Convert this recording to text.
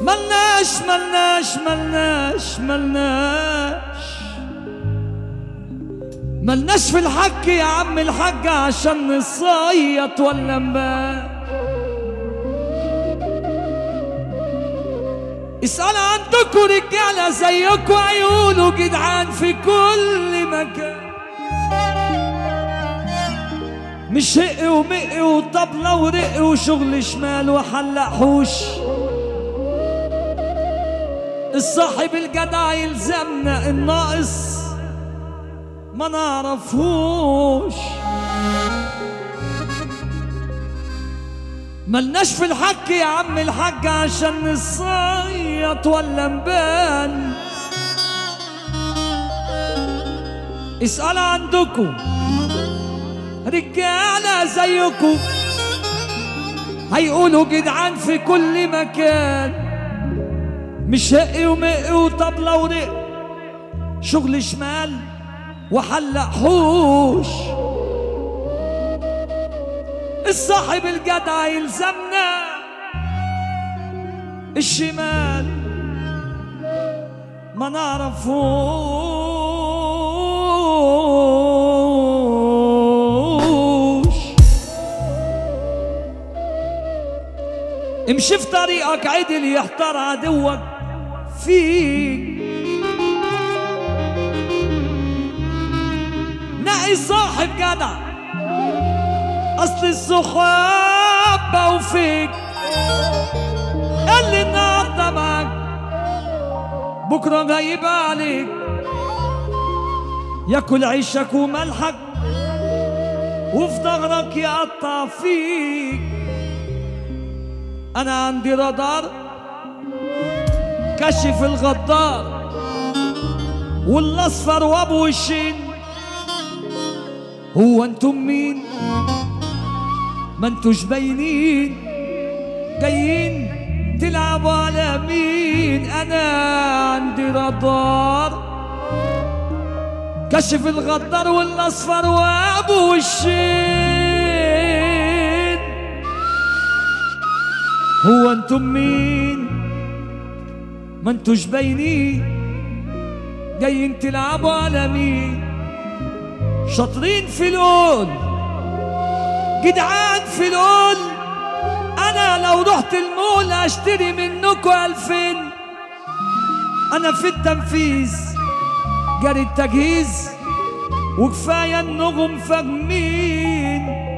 ملناش ملناش ملناش ملناش ملناش في الحق يا عم الحاج عشان نصيط ولا نبات. اسأل عندكوا رجالة زيكوا عيونوا جدعان في كل مكان، مش هق ومق وطبلة ورق وشغل شمال وحلق حوش. الصاحب الجدع يلزمنا، الناقص ما نعرفهوش. ملناش في الحق يا عم الحاج عشان نصيط ولا نبان. اسأل عندكم رجالة زيكم هيقولوا جدعان في كل مكان، مش هق ومق وطبلة ورق شغل شمال وحلق حوش. الصاحب الجدع يلزمنا، الشمال ما نعرفوش. امشي في طريقك عدل يحتار عدوك فيك، نقي صاحب جدع اصل الصحابة وفيك. اللي النهارده معاك بكره غايب عليك، ياكل عيشك وملحك وفي ظهرك يقطع فيك. انا عندي رادار كشف الغدار والاصفر وابو وشين. هو انتم مين؟ ما انتوش باينين، جايين تلعبوا على مين؟ انا عندي رادار كشف الغدار والاصفر وابو وشين. هو انتم مين؟ ما انتوش باينين، جايين تلعبوا على مين؟ شاطرين في القول جدعان في القول. انا لو رحت المول اشتري منكوا 2000. انا في التنفيذ جري التجهيز وكفايه النغم فاهمين.